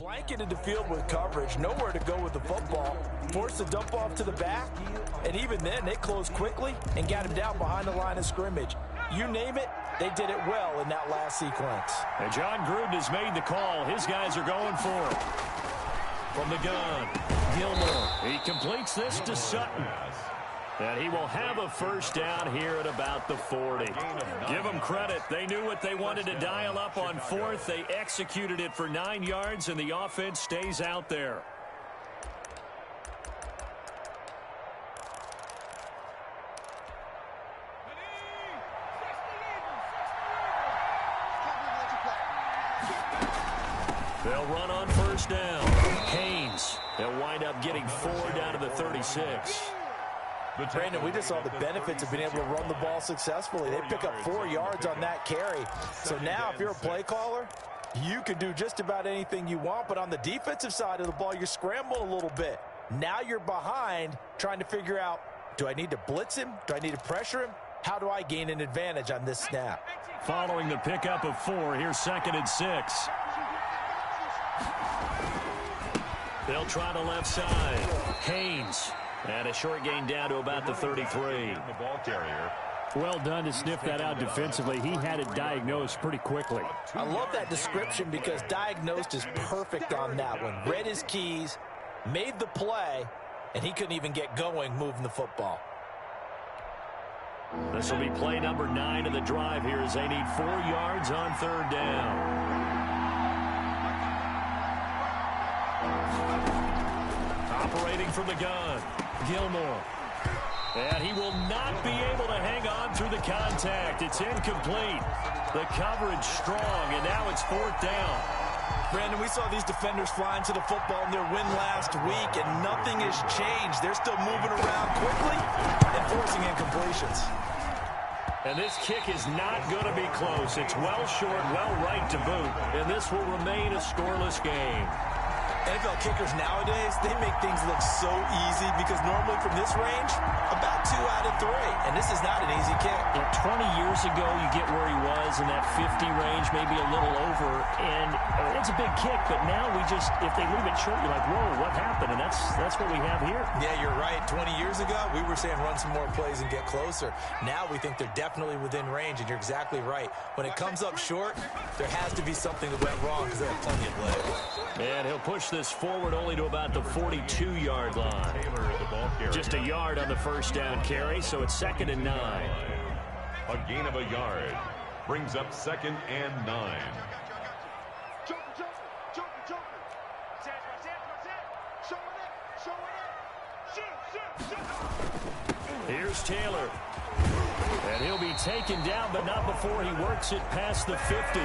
Blanketed the field with coverage, nowhere to go with the football, forced to dump off to the back, and even then they closed quickly and got him down behind the line of scrimmage. You name it, they did it well in that last sequence. And John Gruden has made the call. His guys are going for it. From the gun, Gilmore. He completes this to Sutton. And he will have a first down here at about the 40. Give them credit. They knew what they wanted to dial up on fourth. They executed it for 9 yards, and the offense stays out there. They'll run on first down. Haynes. They'll wind up getting 4 down to the 36. Brandon, we just saw the benefits of being able to run the ball successfully. They pick up 4 yards on that carry. So now if you're a play caller, you can do just about anything you want. But on the defensive side of the ball, you scramble a little bit. Now you're behind trying to figure out, do I need to blitz him? Do I need to pressure him? How do I gain an advantage on this snap? Following the pickup of 4, here's 2nd and 6. They'll try the left side. Haynes. And a short gain down to about the 33. Well done to sniff that out defensively. He had it diagnosed pretty quickly. I love that description because diagnosed is perfect on that one. Read his keys, made the play, and he couldn't even get going moving the football. This will be play number 9 of the drive here as they need 4 yards on 3rd down. Operating from the gun, Gilmore. And he will not be able to hang on through the contact. It's incomplete. The coverage strong, and now it's 4th down. Brandon, we saw these defenders flying to the football in their win last week, and nothing has changed. They're still moving around quickly and forcing incompletions. And this kick is not going to be close. It's well short, well right to boot, and this will remain a scoreless game. NFL kickers nowadays, they make things look so easy because normally from this range, about 2 out of 3. And this is not an easy kick. Yeah, 20 years ago, you get where he was in that 50 range, maybe a little over. And it's a big kick, but now we just, if they leave it short, you're like, whoa, what happened? And that's what we have here. Yeah, you're right. 20 years ago, we were saying run some more plays and get closer. Now we think they're definitely within range, and you're exactly right. When it comes up short, there has to be something that went wrong because they have plenty of legs. And he'll push this forward only to about the 42-yard line. Just a yard on the first down carry, so it's 2nd and 9. A gain of a yard brings up 2nd and 9. Here's Taylor. And he'll be taken down, but not before he works it past the 50.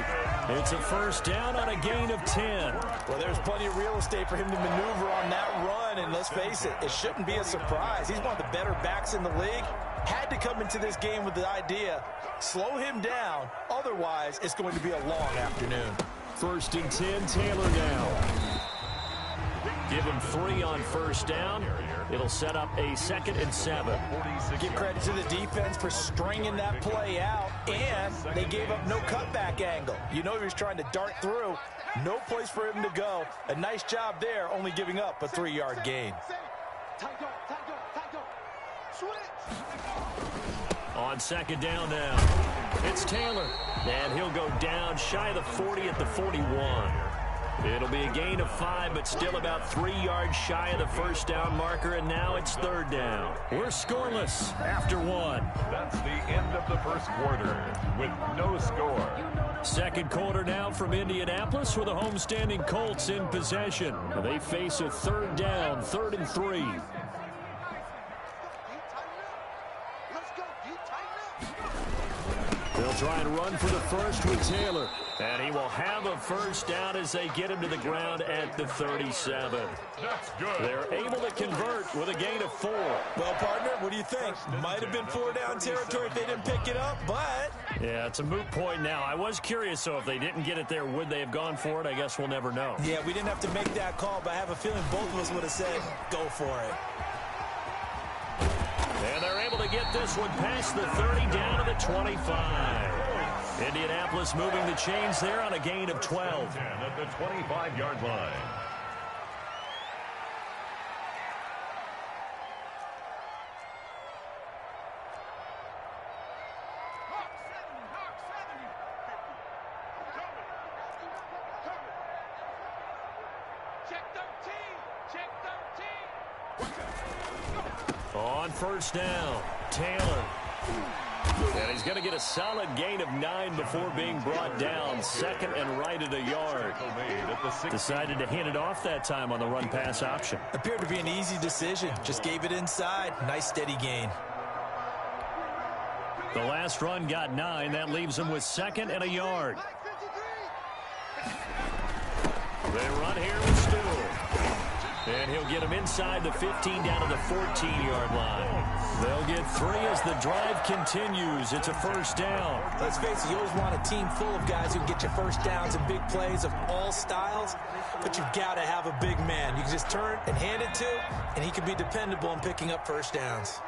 It's a first down on a gain of 10. Well, there's plenty of real estate for him to maneuver on that run, and let's face it, it shouldn't be a surprise. He's one of the better backs in the league. Had to come into this game with the idea, slow him down, otherwise it's going to be a long afternoon. 1st and 10, Taylor now. Give him 3 on first down. It'll set up a 2nd and 7. Give credit to the defense for stringing that play out, and they gave up no cutback angle. You know he was trying to dart through. No place for him to go. A nice job there, only giving up a 3-yard gain. On 2nd down now, it's Taylor. And he'll go down shy of the 40 at the 41. It'll be a gain of 5, but still about 3 yards shy of the first down marker, and now it's 3rd down. We're scoreless after 1. That's the end of the first quarter with no score. 2nd quarter now from Indianapolis with the homestanding Colts in possession. They face a 3rd down, 3rd and 3. They'll try and run for the first with Taylor. And he will have a first down as they get him to the ground at the 37. That's good. They're able to convert with a gain of 4. Well, partner, what do you think? Might have been 4-down territory if they didn't pick it up, but... Yeah, it's a moot point now. I was curious, so if they didn't get it there, would they have gone for it? I guess we'll never know. Yeah, we didn't have to make that call, but I have a feeling both of us would have said, go for it. And they're able to get this one past the 30 down to the 25. Indianapolis moving the chains there on a gain of 12. At the 25-yard line. On first down, Taylor. And he's going to get a solid gain of 9 before being brought down. Second and right at a yard. Decided to hand it off that time on the run-pass option. Appeared to be an easy decision. Just gave it inside. Nice steady gain. The last run got 9. That leaves him with second and a yard. They run here with Stu. And he'll get him inside the 15 down to the 14-yard line. They'll get 3 as the drive continues. It's a first down. Let's face it, you always want a team full of guys who can get you first downs and big plays of all styles, but you've got to have a big man. You can just turn and hand it to, and he can be dependable in picking up first downs.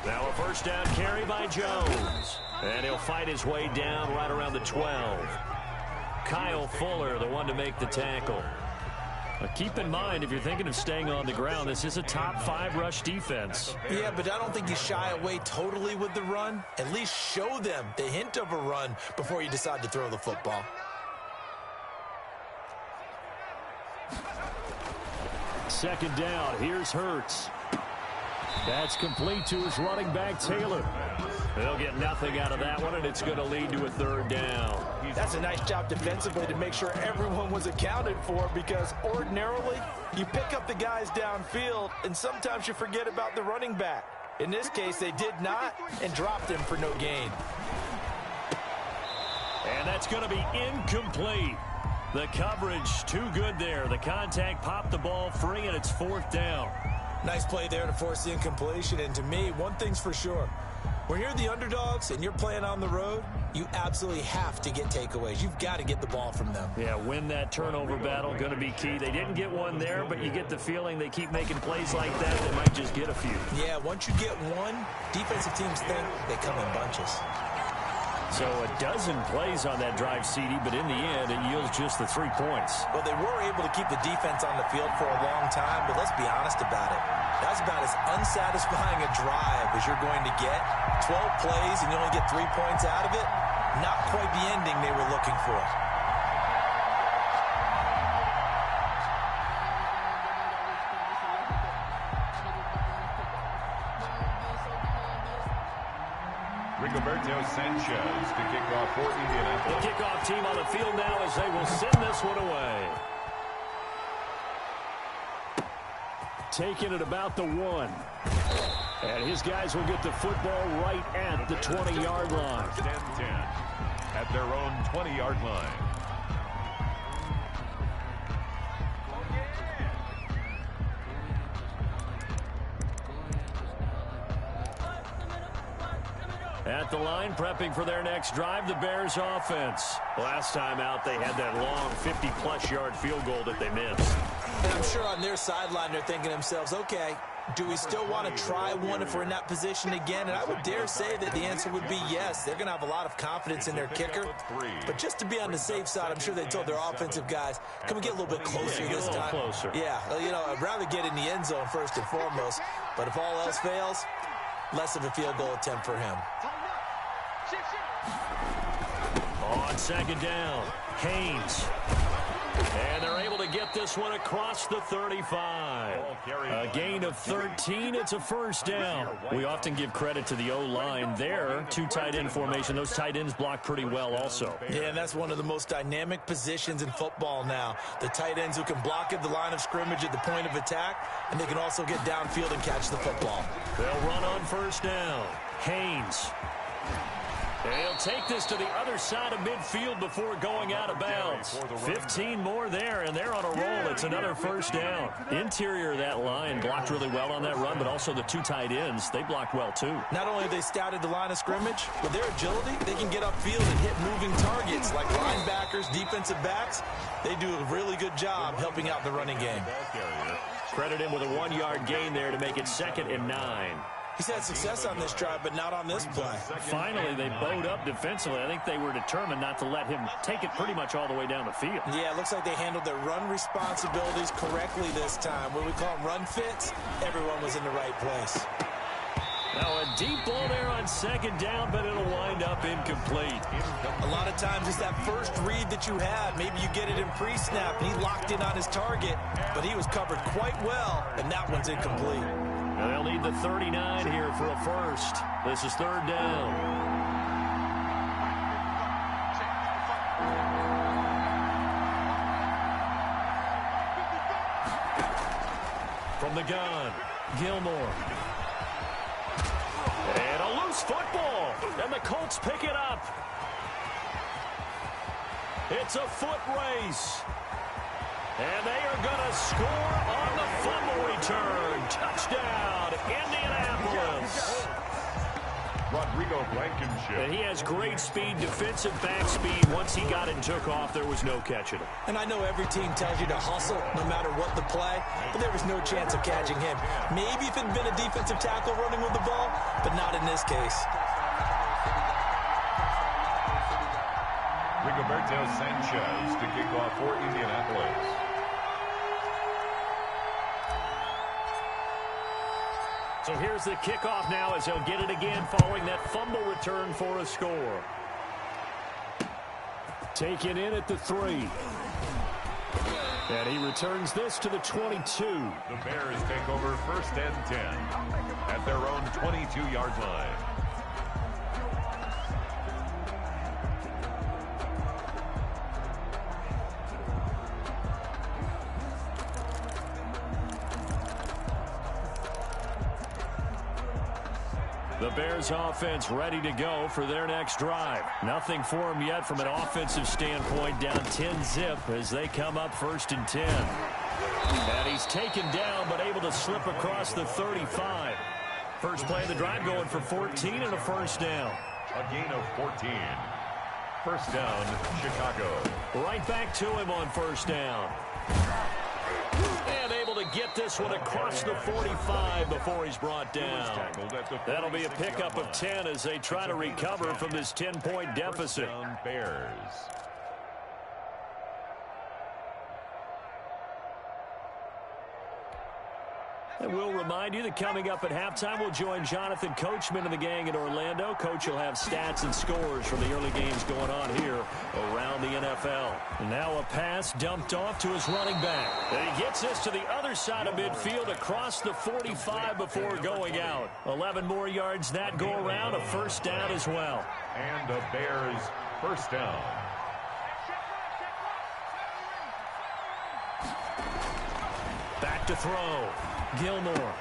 Now a first down carry by Jones. And he'll fight his way down right around the 12. Kyle Fuller, the one to make the tackle. Keep in mind, if you're thinking of staying on the ground, this is a top 5 rush defense. Yeah, but I don't think you shy away totally with the run. At least show them the hint of a run before you decide to throw the football. Second down, here's Hurts. That's complete to his running back, Taylor. They'll get nothing out of that one, and it's going to lead to a third down. That's a nice job defensively to make sure everyone was accounted for, because ordinarily you pick up the guys downfield, and sometimes you forget about the running back. In this case, they did not and dropped him for no gain. And that's going to be incomplete. The coverage too good there. The contact popped the ball free, and it's fourth down. Nice play there to force the incompletion. And to me, one thing's for sure. When you're the underdogs and you're playing on the road, you absolutely have to get takeaways. You've got to get the ball from them. Yeah, win that turnover battle, going to be key. They didn't get one there, but you get the feeling they keep making plays like that, they might just get a few. Yeah, once you get one, defensive teams think they come in bunches. So a dozen plays on that drive, CD, but in the end, it yields just the 3 points. Well, they were able to keep the defense on the field for a long time, but let's be honest about it. That's about as unsatisfying a drive as you're going to get. 12 plays and you only get 3 points out of it. Not quite the ending they were looking for. Rigoberto Sanchez to kick off for Indianapolis. The kickoff team on the field now as they will send this one away. Taking it about the 1. And his guys will get the football right at the 20-yard line. 10-10 at their own 20-yard line. At the line, prepping for their next drive, the Bears offense. Last time out, they had that long 50-plus yard field goal that they missed. And I'm sure on their sideline, they're thinking to themselves, okay, do we still want to try one if we're in that position again? And I would dare say that the answer would be yes. They're going to have a lot of confidence in their kicker. But just to be on the safe side, I'm sure they told their offensive guys, can we get a little bit closer this time? Closer. Yeah, you know, I'd rather get in the end zone first and foremost. But if all else fails, less of a field goal attempt for him. On second down, Haynes. And they're able to get this one across the 35. A gain of 13. It's a first down. We often give credit to the O-line there. 2 tight end formation. Those tight ends block pretty well also. Yeah, and that's one of the most dynamic positions in football now. The tight ends who can block at the line of scrimmage at the point of attack, and they can also get downfield and catch the football. They'll run on first down. Haynes. And he'll take this to the other side of midfield before going out of bounds. 15 more there, and they're on a roll. It's another first down. Interior of that line blocked really well on that run, but also the 2 tight ends, they blocked well too. Not only have they scouted the line of scrimmage, with their agility, they can get upfield and hit moving targets like linebackers, defensive backs. They do a really good job helping out the running game. Credit him with a 1-yard gain there to make it 2nd and 9. He's had success on this drive, but not on this play. Finally, they bowed up defensively. I think they were determined not to let him take it pretty much all the way down the field. Yeah, it looks like they handled their run responsibilities correctly this time. What we call them run fits, everyone was in the right place. Now a deep ball there on second down, but it'll wind up incomplete. A lot of times it's that first read that you had. Maybe you get it in pre-snap, and he locked in on his target, but he was covered quite well, and that one's incomplete. Now they'll need the 39 here for a first. This is third down. From the gun, Gilmore. And a loose football, and the Colts pick it up. It's a foot race. And they are going to score on the fumble return. Touchdown, Indianapolis. Rodrigo Blankenship. And he has great speed, defensive back speed. Once he got it and took off, there was no catching him. And I know every team tells you to hustle no matter what the play, but there was no chance of catching him. Maybe if it had been a defensive tackle running with the ball, but not in this case. Rigoberto Sanchez to kick off for Indianapolis. So here's the kickoff now as they'll get it again following that fumble return for a score. Taken in at the 3. And he returns this to the 22. The Bears take over first and 10 at their own 22-yard line. The Bears offense ready to go for their next drive. Nothing for them yet from an offensive standpoint, down 10-zip as they come up first and 10. And he's taken down but able to slip across the 35. First play of the drive going for 14 and a first down. A gain of 14. First down, Chicago. Right back to him on first down. And able to get this one across the 45 before he's brought down. That'll be a pickup of 10 as they try to recover from this 10-point deficit. Bears. And we'll remind you that coming up at halftime, we'll join Jonathan Coachman and the gang in Orlando. Coach will have stats and scores from the early games going on here around the NFL. And now a pass dumped off to his running back. And he gets this to the other side of midfield across the 45 before going out. 11 more yards that go around, a first down as well. And the Bears first down. Back to throw. Gilmore.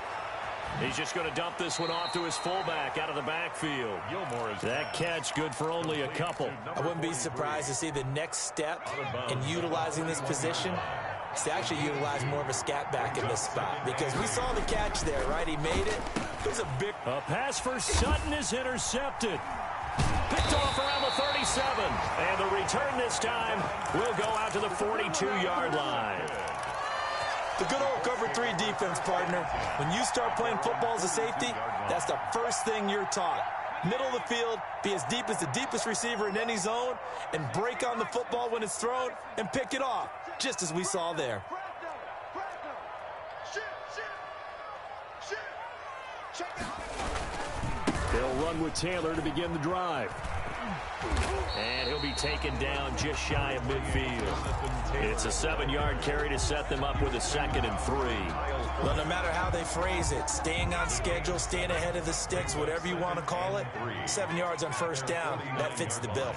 He's just going to dump this one off to his fullback out of the backfield. Gilmore is that catch good for only a couple. I wouldn't be surprised to see the next step in utilizing this position is to actually utilize more of a scat back in this spot, because we saw the catch there, right? He made it. It was a pass for Sutton is intercepted. Picked off around the 37. And the return this time will go out to the 42-yard line. The good old cover 3 defense, partner. When you start playing football as a safety, that's the first thing you're taught. Middle of the field, be as deep as the deepest receiver in any zone, and break on the football when it's thrown and pick it off, just as we saw there. They'll run with Taylor to begin the drive. And he'll be taken down just shy of midfield. It's a 7-yard carry to set them up with a 2nd and 3. Well, no matter how they phrase it, staying on schedule, staying ahead of the sticks, whatever you want to call it, 7 yards on first down, that fits the bill.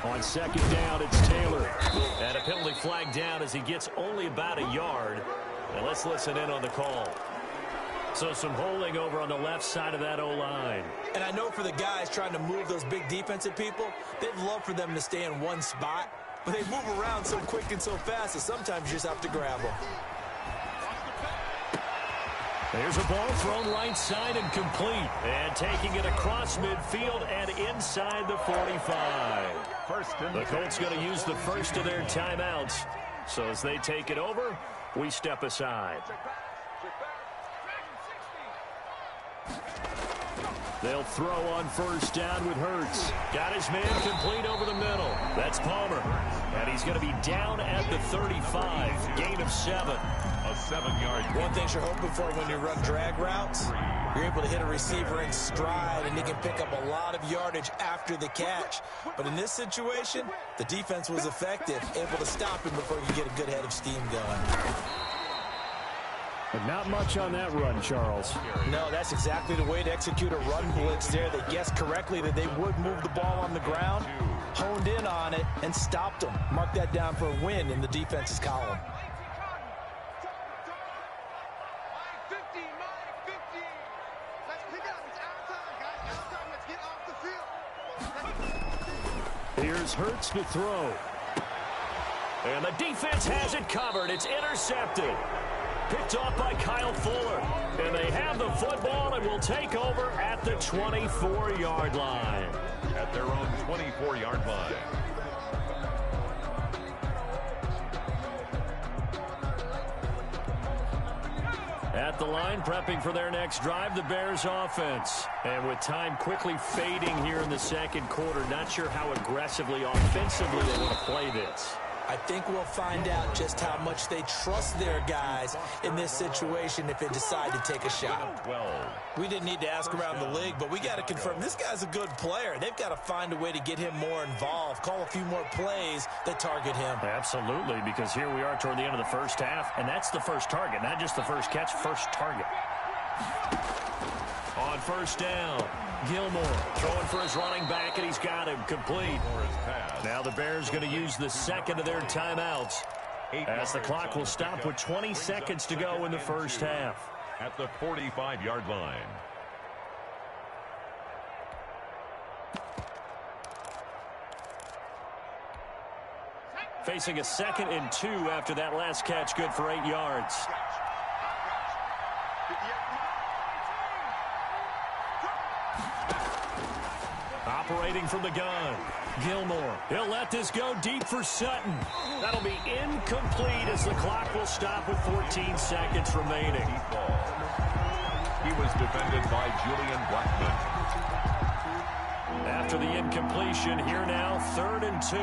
On second down, it's Taylor. And a penalty flag down as he gets only about a yard. And let's listen in on the call. So some holding over on the left side of that O-line. And I know for the guys trying to move those big defensive people, they'd love for them to stay in one spot, but they move around so quick and so fast that sometimes you just have to grab them. There's a ball thrown right side and complete. And taking it across midfield and inside the 45. The Colts going to use the first of their timeouts So as they take it over, we step aside. They'll throw on first down with Hurts. Got his man complete over the middle. That's Palmer. And he's going to be down at the 35. Gain of 7. A 7-yard. One thing you're hoping for when you run drag routes, you're able to hit a receiver in stride, and he can pick up a lot of yardage after the catch. But in this situation, the defense was effective, able to stop him before you get a good head of steam going. But not much on that run, Charles. No, that's exactly the way to execute a run blitz there. They guessed correctly that they would move the ball on the ground, honed in on it, and stopped them. Mark that down for a win in the defense's column. Here's Hurts to throw. And the defense has it covered. It's intercepted. Picked off by Kyle Fuller. And they have the football and will take over at the 24-yard line. At their own 24-yard line. At the line, prepping for their next drive, the Bears offense. And with time quickly fading here in the second quarter, not sure how aggressively, offensively they want to play this. I think we'll find out just how much they trust their guys in this situation if they decide to take a shot. We didn't need to ask around the league, but we got to confirm this guy's a good player. They've got to find a way to get him more involved, call a few more plays that target him. Absolutely, because here we are toward the end of the first half, and that's the first target, not just the first catch, first target. On first down, Gilmore throwing for his running back, and he's got him complete. Now the Bears going to use the second of their timeouts as the clock will stop with 20 seconds to go in the first half. At the 45-yard line. Facing a 2nd and 2 after that last catch, good for 8 yards. Operating from the gun, Gilmore. He'll let this go deep for Sutton. That'll be incomplete as the clock will stop with 14 seconds remaining. He was defended by Julian Blackman. After the incompletion, here now, 3rd and 2.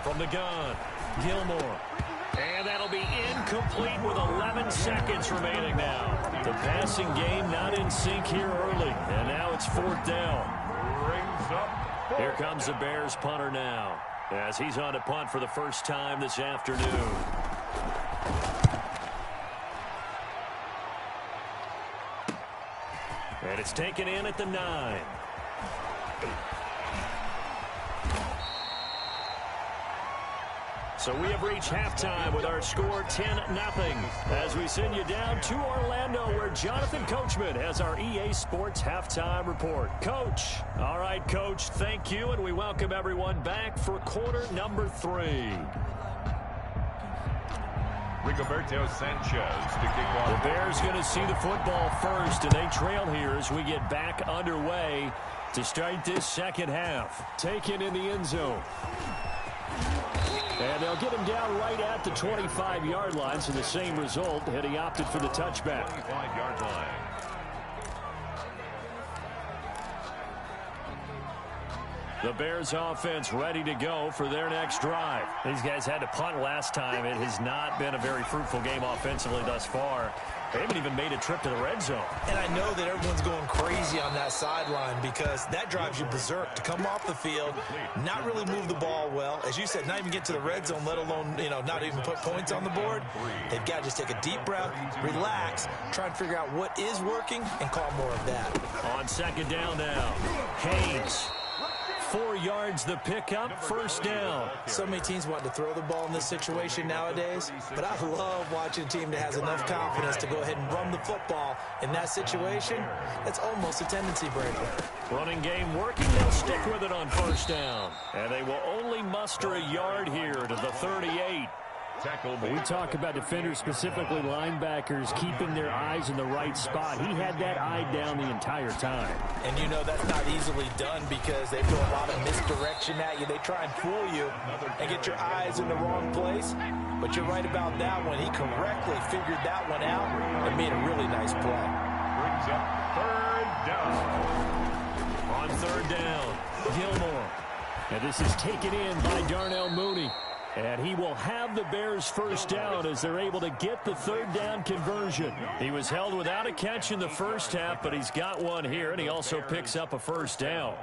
From the gun, Gilmore. And that'll be incomplete with 11 seconds remaining now. The passing game not in sync here early. And now it's 4th down. Here comes the Bears punter now, as he's on to punt for the first time this afternoon. And it's taken in at the 9. So we have reached halftime with our score 10-0 as we send you down to Orlando where Jonathan Coachman has our EA Sports halftime report. Coach. All right, Coach, thank you, and we welcome everyone back for quarter number 3. Rigoberto Sanchez to kick off. The Bears going to see the football first, and they trail here as we get back underway to start this second half. Taken in the end zone. And they'll get him down right at the 25-yard line, so the same result had he opted for the touchback. 25-yard line. The Bears offense ready to go for their next drive. These guys had to punt last time. It has not been a very fruitful game offensively thus far. They haven't even made a trip to the red zone. And I know that everyone's going crazy on that sideline because that drives you berserk to come off the field, not really move the ball well. As you said, not even get to the red zone, let alone, not even put points on the board. They've got to just take a deep breath, relax, try and figure out what is working, and call more of that. On 2nd down now, Haynes. 4 yards the pickup, first down. So many teams want to throw the ball in this situation nowadays, but I love watching a team that has enough confidence to go ahead and run the football. In that situation, that's almost a tendency breaker. Running game working, they'll stick with it on first down. And they will only muster a yard here to the 38. We talk about defenders, specifically linebackers, keeping their eyes in the right spot. He had that eye down the entire time. And you know that's not easily done because they throw a lot of misdirection at you. They try and fool you and get your eyes in the wrong place. But you're right about that one. He correctly figured that one out and made a really nice play. Brings up third down. On third down, Gilmore. And this is taken in by Darnell Mooney. And he will have the Bears first down as they're able to get the third down conversion. He was held without a catch in the first half, but he's got one here, and he also picks up a first down.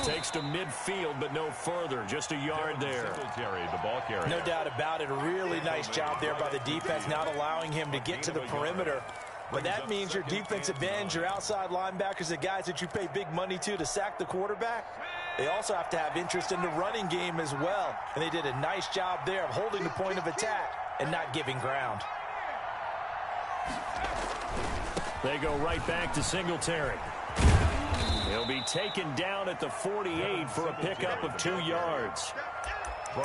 Takes to midfield, but no further. Just a yard there. The ball carrier. No doubt about it. A really nice job there by the defense, not allowing him to get to the perimeter. But that means your defensive ends, your outside linebackers, the guys that you pay big money to sack the quarterback, they also have to have interest in the running game as well. And they did a nice job there of holding the point of attack and not giving ground. They go right back to Singletary. He'll be taken down at the 48 for a pickup of 2 yards.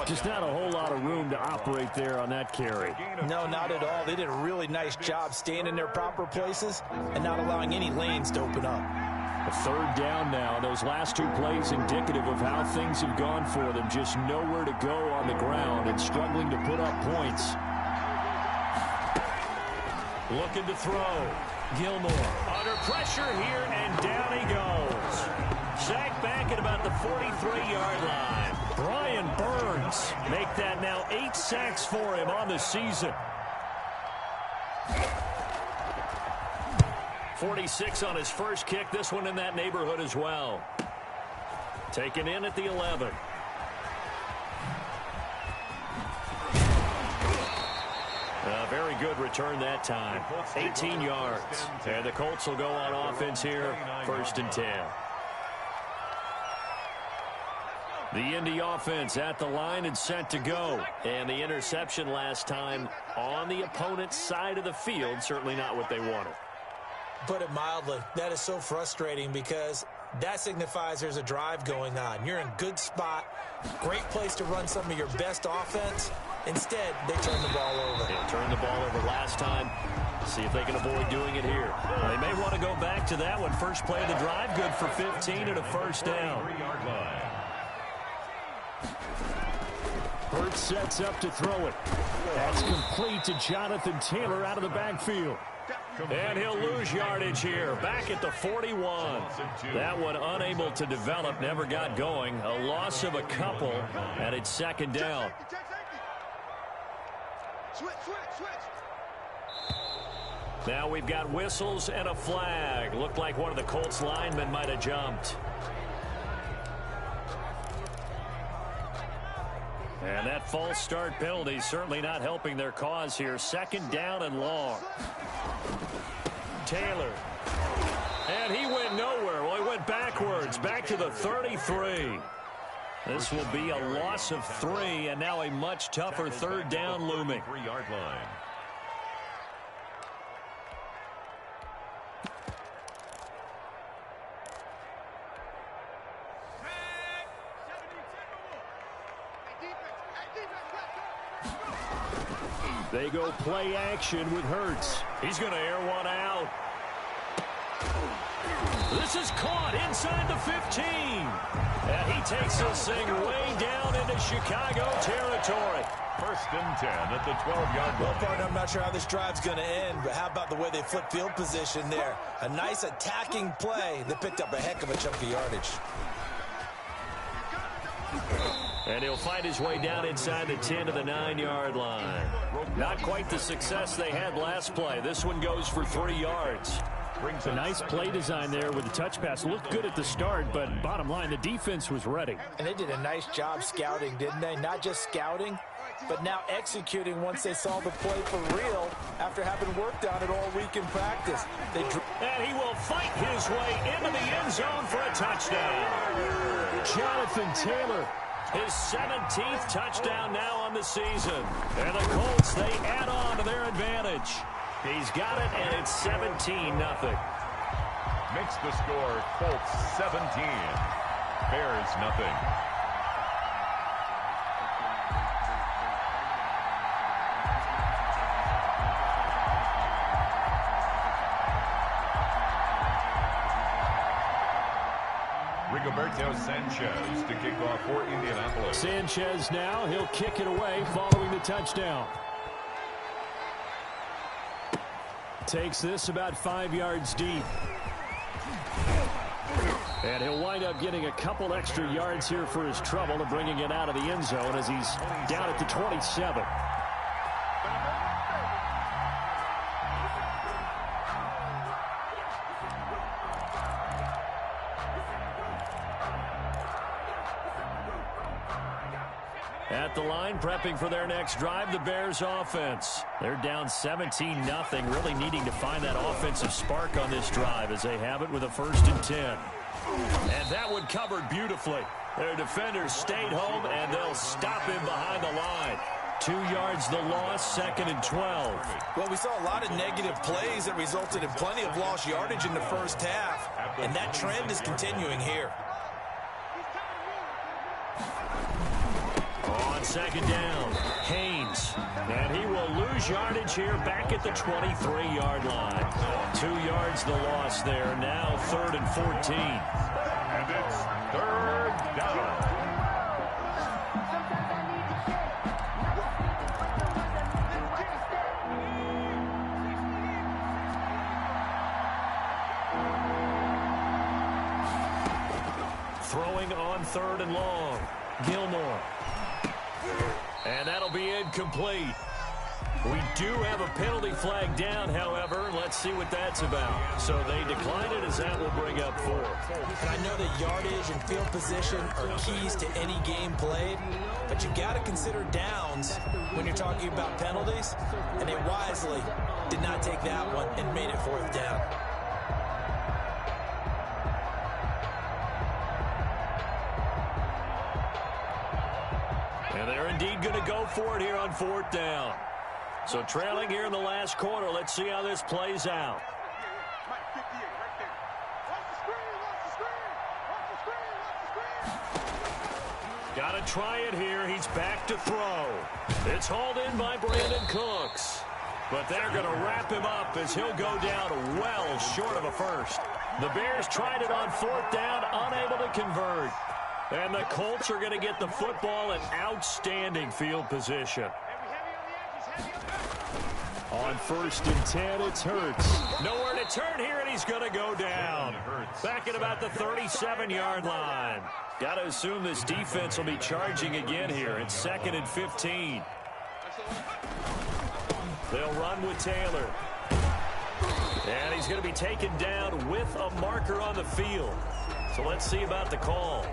Just not a whole lot of room to operate there on that carry. No, not at all. They did a really nice job staying in their proper places and not allowing any lanes to open up. A third down now. Those last 2 plays indicative of how things have gone for them. Just nowhere to go on the ground and struggling to put up points. Looking to throw. Gilmore under pressure here, and down he goes. Sacked back at about the 43-yard line. Brian Burns make that now 8 sacks for him on the season. 46 on his first kick. This one in that neighborhood as well. Taken in at the 11. Very good return that time. 18 yards. And the Colts will go on offense here. 1st and 10. The Indy offense at the line and set to go. And the interception last time on the opponent's side of the field. Certainly not what they wanted. Put it mildly, that is so frustrating because that signifies there's a drive going on. You're in a good spot. Great place to run some of your best offense. Instead, they turn the ball over. They turned the ball over last time. See if they can avoid doing it here. They may want to go back to that one. First play of the drive, good for 15 and a first down. Hurts sets up to throw it. That's complete to Jonathan Taylor out of the backfield. And he'll lose yardage here, back at the 41. That one unable to develop, never got going. A loss of a couple, and it's 2nd down. Now we've got whistles and a flag. Looked like one of the Colts linemen might have jumped. And that false start penalty certainly not helping their cause here. 2nd down and long. Taylor. And he went nowhere. Well, he went backwards, back to the 33. This will be a loss of 3, and now a much tougher 3rd down looming. 3-yard line. They go play action with Hurts. He's going to air one out. This is caught inside the 15. And he takes this thing way down into Chicago territory. 1st and 10 at the 12-yard line. Well, partner, I'm not sure how this drive's going to end, but how about the way they flip field position there? A nice attacking play that picked up a heck of a chunk of yardage. And he'll find his way down inside the 10 to the 9-yard line. Not quite the success they had last play. This one goes for 3 yards. A nice play design there with the touch pass. Looked good at the start, but bottom line, the defense was ready. And they did a nice job scouting, didn't they? Not just scouting, but now executing once they saw the play for real after having worked on it all week in practice. And he will fight his way into the end zone for a touchdown. Jonathan Taylor His 17th touchdown now on the season. And the Colts, they add on to their advantage. He's got it, and it's 17-0. Makes the score Colts 17. Bears nothing. Rigoberto Sanchez to kick off for Indianapolis. Sanchez now, he'll kick it away following the touchdown. Takes this about 5 yards deep. And he'll wind up getting a couple extra yards here for his trouble and bringing it out of the end zone as he's down at the 27. At the line, prepping for their next drive, the Bears offense. They're down 17-0, really needing to find that offensive spark on this drive as they have it with a 1st and 10. And that one covered beautifully. Their defenders stayed home, and they'll stop him behind the line. 2 yards the loss, 2nd and 12. Well, we saw a lot of negative plays that resulted in plenty of lost yardage in the first half, and that trend is continuing here. On 2nd down, Haynes. And he will lose yardage here back at the 23-yard line. 2 yards the loss there. Now 3rd and 14. And it's 3rd down. Throwing on 3rd and long. Gilmore. And that'll be incomplete. We do have a penalty flag down, however. Let's see what that's about. So they decline it as that will bring up 4. And I know that yardage and field position are keys to any game played, but you got to consider downs when you're talking about penalties, and they wisely did not take that one and made it 4th down. And they're indeed going to go for it here on 4th down. So trailing here in the last quarter. Let's see how this plays out. Got to try it here. He's back to throw. It's hauled in by Brandon Cooks. But they're going to wrap him up as he'll go down well short of a first. The Bears tried it on 4th down, unable to convert. And the Colts are going to get the football in outstanding field position. On 1st and 10, it's Hurts. Nowhere to turn here, and he's going to go down. Back at about the 37-yard line. Got to assume this defense will be charging again here. It's 2nd and 15. They'll run with Taylor. And he's going to be taken down with a marker on the field. So let's see about the call.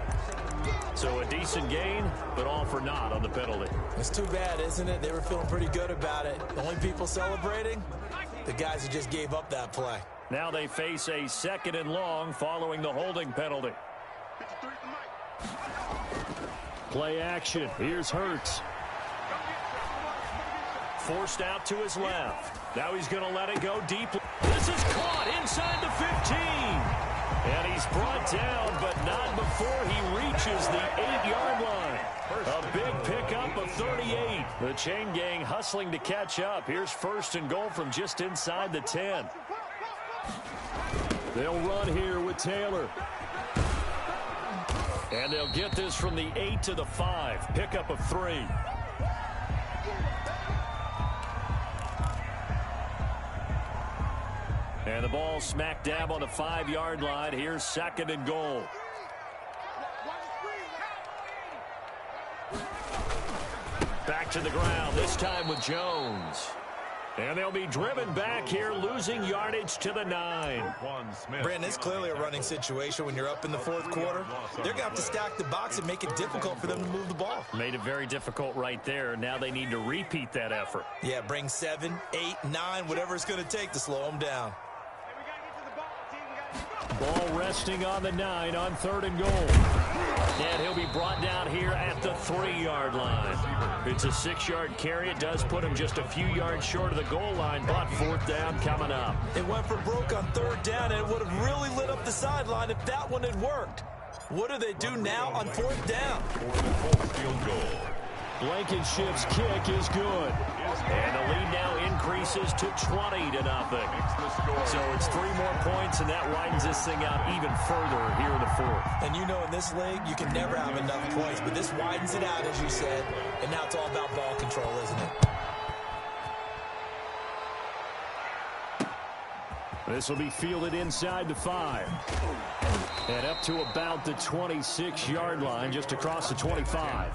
So a decent gain, but all for naught on the penalty. It's too bad, isn't it? They were feeling pretty good about it. The only people celebrating, the guys who just gave up that play. Now they face a 2nd and long following the holding penalty. Play action. Here's Hurts. Forced out to his left. Now he's going to let it go deep. This is caught inside the 15. And he's brought down, but not before he reaches the 8-yard line. A big pickup of 38. The chain gang hustling to catch up. Here's 1st and goal from just inside the 10. They'll run here with Taylor. And they'll get this from the 8 to the 5. Pickup of 3. And the ball smack dab on the 5-yard line. Here's 2nd and goal. Back to the ground, this time with Jones. And they'll be driven back here, losing yardage to the 9. Brandon, it's clearly a running situation when you're up in the 4th quarter. They're going to have to stack the box and make it difficult for them to move the ball. Made it very difficult right there. Now they need to repeat that effort. Yeah, bring 7, 8, 9, whatever it's going to take to slow them down. Ball resting on the 9 on 3rd and goal. And he'll be brought down here at the 3-yard line. It's a 6-yard carry. It does put him just a few yards short of the goal line, but 4th down coming up. It went for broke on 3rd down, and it would have really lit up the sideline if that one had worked. What do they do now on 4th down? Field goal. Blankenship's kick is good. And the lead now increases to 20-0. So it's 3 more points, and that widens this thing out even further here in the 4th. And you know in this league, you can never have enough points, but this widens it out, as you said, and now it's all about ball control, isn't it? This will be fielded inside the 5. And up to about the 26-yard line, just across the 25.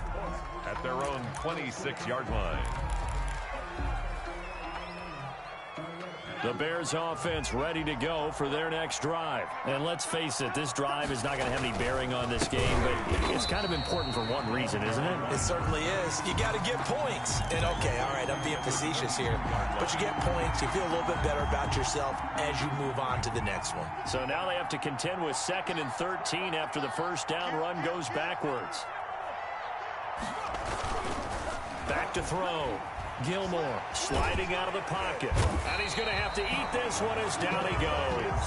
At their own 26-yard line. The Bears offense ready to go for their next drive. And let's face it, this drive is not going to have any bearing on this game, but it's kind of important for one reason, isn't it? It certainly is. You got to get points. And okay, all right, I'm being facetious here, but you get points, you feel a little bit better about yourself as you move on to the next one. So now they have to contend with 2nd and 13 after the 1st down run goes backwards. Back to throw. Gilmore sliding out of the pocket. And he's going to have to eat this one as down he goes.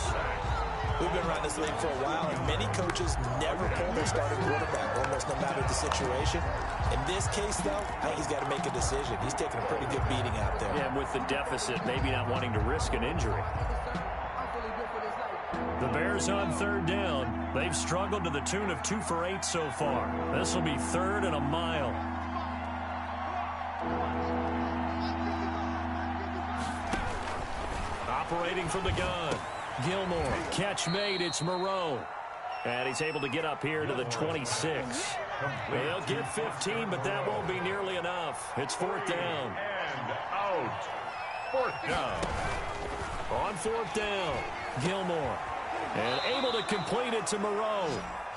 We've been around this league for a while, and many coaches never pull their starting quarterback, almost no matter the situation. In this case, though, I think he's got to make a decision. He's taking a pretty good beating out there. Yeah, with the deficit, maybe not wanting to risk an injury. The Bears on 3rd down. They've struggled to the tune of 2 for 8 so far. This will be 3rd and a mile. Operating from the gun. Gilmore, catch made, it's Moreau. And he's able to get up here to the 26. They'll get 15, but that won't be nearly enough. It's 4th down. And out. 4th down. On 4th down, Gilmore. And able to complete it to Moreau.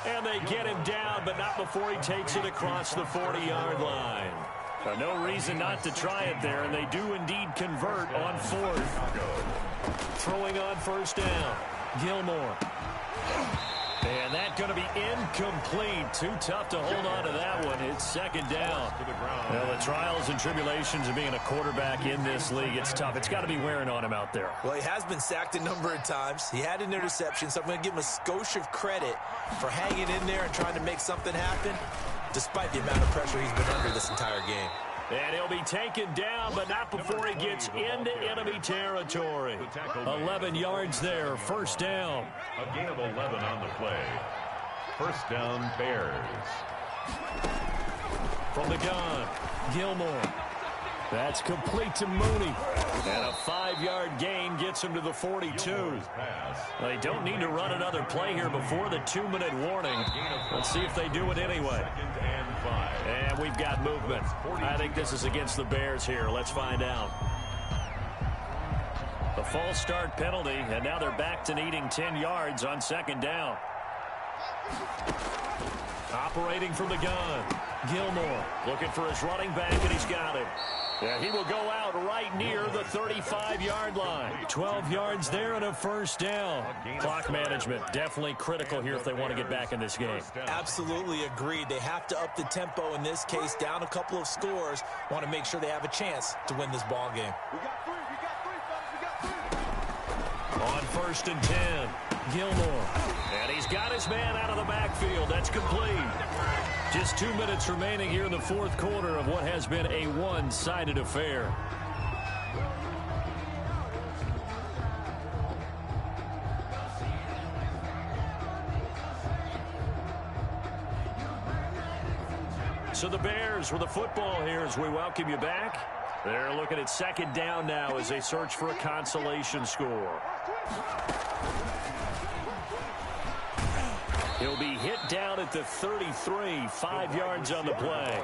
And they get him down, but not before he takes it across the 40-yard line. No reason not to try it there, and they do indeed convert on 4th. Throwing on 1st down. Gilmore. And that's going to be incomplete. Too tough to hold on to that one. It's 2nd down. Well, the trials and tribulations of being a quarterback in this league, it's tough. It's got to be wearing on him out there. Well, he has been sacked a number of times. He had an interception, so I'm going to give him a skosh of credit for hanging in there and trying to make something happen, despite the amount of pressure he's been under this entire game. And he'll be taken down, but not before he gets into enemy territory. 11 yards there, 1st down. A gain of 11 on the play. 1st down, Bears. From the gun, Gilmore. That's complete to Mooney. And a 5-yard gain gets him to the 42. They don't need to run another play here before the 2-minute warning. Let's see if they do it anyway. And we've got movement. I think this is against the Bears here. Let's find out. The false start penalty, and now they're back to needing 10 yards on 2nd down. Operating from the gun, Gilmore looking for his running back, and he's got him. Yeah, he will go out right near the 35-yard line. 12 yards there and a 1st down. Clock management definitely critical here if they want to get back in this game. Absolutely agreed. They have to up the tempo in this case, down a couple of scores. Want to make sure they have a chance to win this ball game. On 1st and 10, Gilmore. And he's got his man out of the backfield. That's complete. Just 2 minutes remaining here in the 4th quarter of what has been a one-sided affair. So the Bears with the football here as we welcome you back. They're looking at 2nd down now as they search for a consolation score. He'll be hit down at the 33, 5 yards on the play.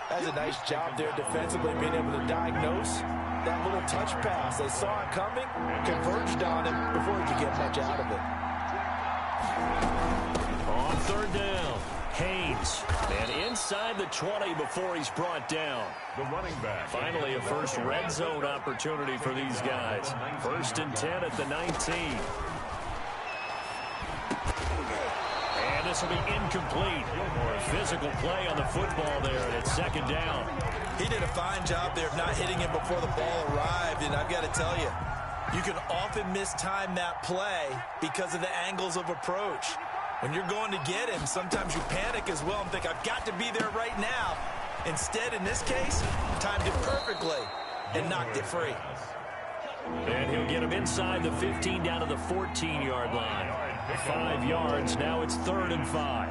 That's a nice job there defensively, being able to diagnose that little touch pass. They saw it coming, converged on him before he could get much out of it. On 3rd down, Haynes. And inside the 20 before he's brought down. The running back. Finally, a first red zone opportunity for these guys. 1st and 10 at the 19. And the this will be incomplete. Physical play on the football there, and it's second down. He did a fine job there of not hitting him before the ball arrived, and I've got to tell you, you can often mistime that play because of the angles of approach. When you're going to get him, sometimes you panic as well and think, I've got to be there right now. Instead, in this case, timed it perfectly and knocked it free. And he'll get him inside the 15 down to the 14-yard line. 5 yards, now it's 3rd and 5.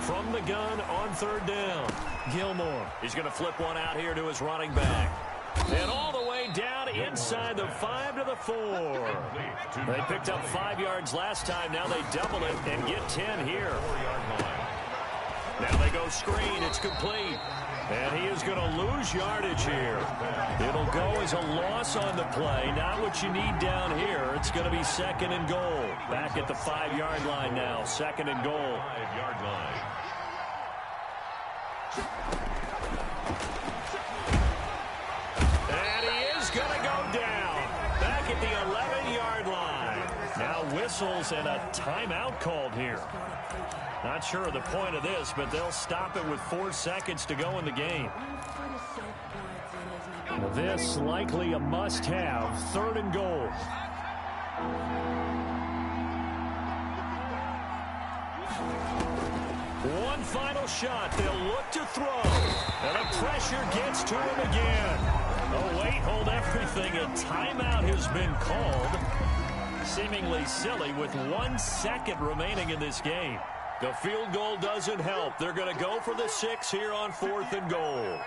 From the gun on 3rd down, Gilmore. He's going to flip one out here to his running back. And all the way down inside the 5 to the 4. They picked up 5 yards last time. Now they double it and get 10 here. Now they go screen. It's complete. And he is going to lose yardage here. It'll go as a loss on the play. Not what you need down here. It's going to be 2nd and goal. Back at the 5-yard line now. 2nd and goal. 5-yard line. And he is going to go down. Back at the 11-yard line. Now whistles and a timeout called here. Not sure of the point of this, but they'll stop it with 4 seconds to go in the game. This likely a must-have. 3rd and goal. One final shot. They'll look to throw. And the pressure gets to him again. Oh, wait, hold everything. A timeout has been called. Seemingly silly with 1 second remaining in this game. The field goal doesn't help. They're going to go for the 6 here on 4th and goal.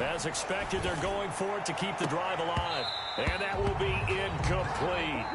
As expected, they're going for it to keep the drive alive. And that will be incomplete.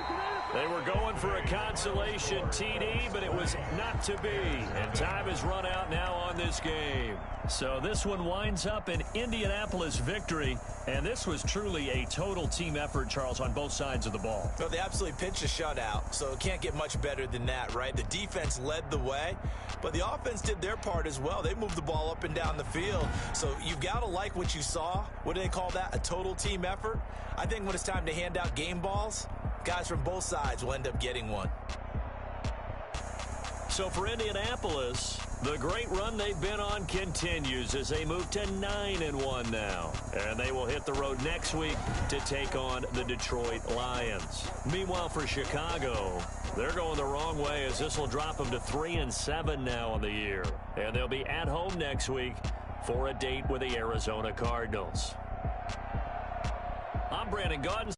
They were going for a consolation TD, but it was not to be. And time has run out now on this game. So this one winds up an Indianapolis victory. And this was truly a total team effort, Charles, on both sides of the ball. Well, they absolutely pitched a shutout, so it can't get much better than that, right? The defense led the way, but the offense did their part as well. They moved the ball up and down the field. So you've got to like what you saw. What do they call that? A total team effort? I think when it's time to hand out game balls, guys from both sides will end up getting one. So for Indianapolis, the great run they've been on continues as they move to 9-1 now. And they will hit the road next week to take on the Detroit Lions. Meanwhile, for Chicago, they're going the wrong way as this will drop them to 3-7 now on the year. And they'll be at home next week for a date with the Arizona Cardinals. I'm Brandon Gaudens.